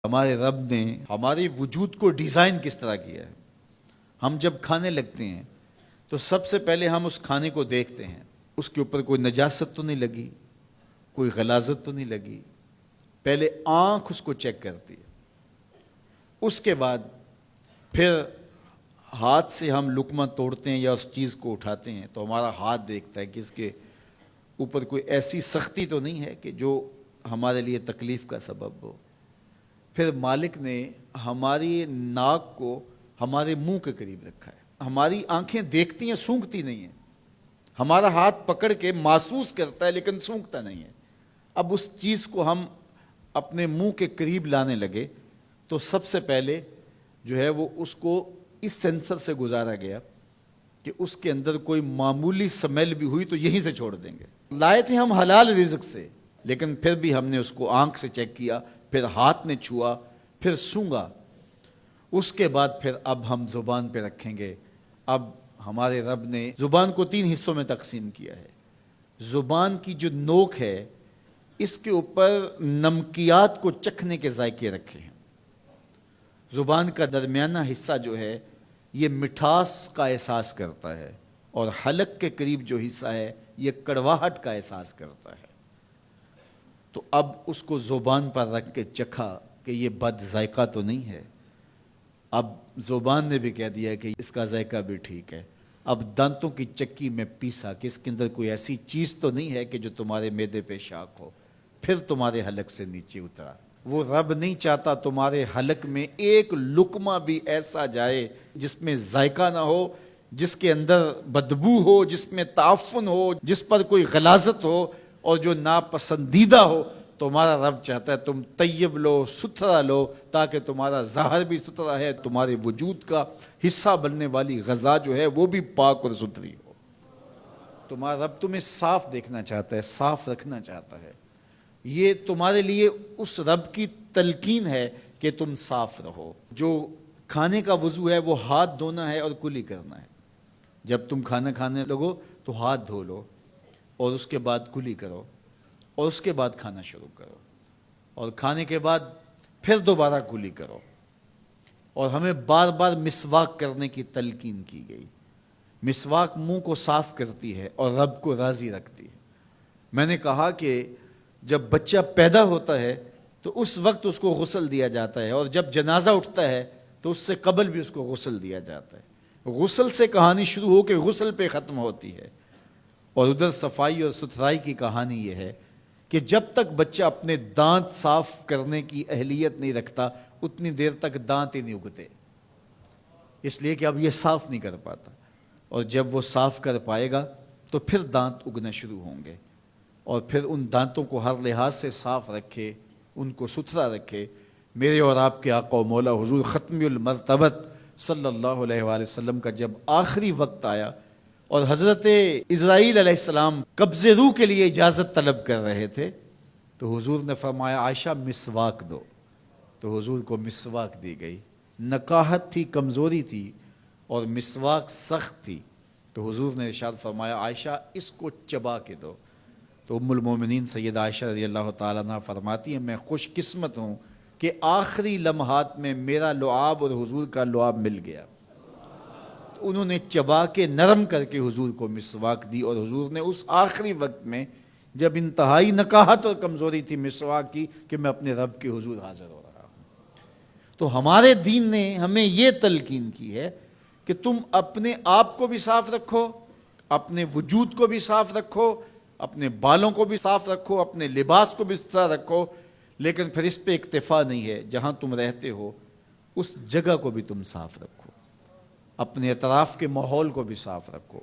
ہمارے رب نے ہمارے وجود کو ڈیزائن کس طرح کیا ہے۔ ہم جب کھانے لگتے ہیں تو سب سے پہلے ہم اس کھانے کو دیکھتے ہیں، اس کے اوپر کوئی نجاست تو نہیں لگی، کوئی غلاظت تو نہیں لگی، پہلے آنکھ اس کو چیک کرتی ہے، اس کے بعد پھر ہاتھ سے ہم لقمہ توڑتے ہیں یا اس چیز کو اٹھاتے ہیں تو ہمارا ہاتھ دیکھتا ہے کہ اس کے اوپر کوئی ایسی سختی تو نہیں ہے کہ جو ہمارے لیے تکلیف کا سبب ہو۔ پھر مالک نے ہماری ناک کو ہمارے منہ کے قریب رکھا ہے، ہماری آنکھیں دیکھتی ہیں، سونگتی نہیں ہیں، ہمارا ہاتھ پکڑ کے محسوس کرتا ہے لیکن سونگتا نہیں ہے۔ اب اس چیز کو ہم اپنے منہ کے قریب لانے لگے تو سب سے پہلے جو ہے وہ اس کو اس سینسر سے گزارا گیا کہ اس کے اندر کوئی معمولی سمیل بھی ہوئی تو یہیں سے چھوڑ دیں گے۔ لائے تھے ہم حلال رزق سے، لیکن پھر بھی ہم نے اس کو آنکھ سے چیک کیا، پھر ہاتھ نے چھوا، پھر سونگا، اس کے بعد پھر اب ہم زبان پہ رکھیں گے۔ اب ہمارے رب نے زبان کو 3 حصوں میں تقسیم کیا ہے۔ زبان کی جو نوک ہے اس کے اوپر نمکیات کو چکھنے کے ذائقے رکھے ہیں۔ زبان کا درمیانہ حصہ جو ہے یہ مٹھاس کا احساس کرتا ہے، اور حلق کے قریب جو حصہ ہے یہ کڑواہٹ کا احساس کرتا ہے۔ تو اب اس کو زبان پر رکھ کے چکھا کہ یہ بد ذائقہ تو نہیں ہے، اب زبان نے بھی کہہ دیا کہ اس کا ذائقہ بھی ٹھیک ہے۔ اب دانتوں کی چکی میں پیسا کہ اس کے اندر کوئی ایسی چیز تو نہیں ہے کہ جو تمہارے معدے پہ شاک ہو، پھر تمہارے حلق سے نیچے اترا۔ وہ رب نہیں چاہتا تمہارے حلق میں ایک لقمہ بھی ایسا جائے جس میں ذائقہ نہ ہو، جس کے اندر بدبو ہو، جس میں تعفن ہو، جس پر کوئی غلاظت ہو اور جو ناپسندیدہ ہو۔ تمہارا رب چاہتا ہے تم طیب لو، ستھرا لو، تاکہ تمہارا ظاہر بھی ستھرا ہے، تمہارے وجود کا حصہ بننے والی غذا جو ہے وہ بھی پاک اور ستھری ہو۔ تمہارا رب تمہیں صاف دیکھنا چاہتا ہے، صاف رکھنا چاہتا ہے۔ یہ تمہارے لیے اس رب کی تلقین ہے کہ تم صاف رہو۔ جو کھانے کا وضو ہے وہ ہاتھ دھونا ہے اور کلی کرنا ہے۔ جب تم کھانا کھانے لگو تو ہاتھ دھو لو اور اس کے بعد کلی کرو، اور اس کے بعد کھانا شروع کرو، اور کھانے کے بعد پھر دوبارہ کلی کرو۔ اور ہمیں بار بار مسواک کرنے کی تلقین کی گئی۔ مسواک منہ کو صاف کرتی ہے اور رب کو راضی رکھتی ہے۔ میں نے کہا کہ جب بچہ پیدا ہوتا ہے تو اس وقت اس کو غسل دیا جاتا ہے، اور جب جنازہ اٹھتا ہے تو اس سے قبل بھی اس کو غسل دیا جاتا ہے۔ غسل سے کہانی شروع ہو کے غسل پہ ختم ہوتی ہے، اور ادھر صفائی اور ستھرائی کی کہانی یہ ہے کہ جب تک بچہ اپنے دانت صاف کرنے کی اہلیت نہیں رکھتا اتنی دیر تک دانت ہی نہیں اگتے، اس لیے کہ اب یہ صاف نہیں کر پاتا، اور جب وہ صاف کر پائے گا تو پھر دانت اگنا شروع ہوں گے، اور پھر ان دانتوں کو ہر لحاظ سے صاف رکھے، ان کو ستھرا رکھے۔ میرے اور آپ کے آقا و مولا حضور ختم المرتبت صلی اللہ علیہ وآلہ وسلم کا جب آخری وقت آیا اور حضرت اسرائیل علیہ السلام قبض روح کے لیے اجازت طلب کر رہے تھے تو حضور نے فرمایا عائشہ مسواک دو، تو حضور کو مسواک دی گئی۔ نکاحت تھی، کمزوری تھی، اور مسواک سخت تھی، تو حضور نے ارشاد فرمایا عائشہ اس کو چبا کے دو۔ تو ام المومنین سیدہ عائشہ رضی اللہ تعالیٰ عنہ فرماتی ہیں میں خوش قسمت ہوں کہ آخری لمحات میں میرا لعاب اور حضور کا لعاب مل گیا۔ تو انہوں نے چبا کے نرم کر کے حضور کو مسواک دی، اور حضور نے اس آخری وقت میں جب انتہائی نکاحت اور کمزوری تھی مسواک کی کہ میں اپنے رب کے حضور حاضر ہو رہا ہوں۔ تو ہمارے دین نے ہمیں یہ تلقین کی ہے کہ تم اپنے آپ کو بھی صاف رکھو، اپنے وجود کو بھی صاف رکھو، اپنے بالوں کو بھی صاف رکھو، اپنے لباس کو بھی صاف رکھو، لیکن پھر اس پہ اکتفا نہیں ہے، جہاں تم رہتے ہو اس جگہ کو بھی تم صاف رکھو، اپنے اطراف کے ماحول کو بھی صاف رکھو۔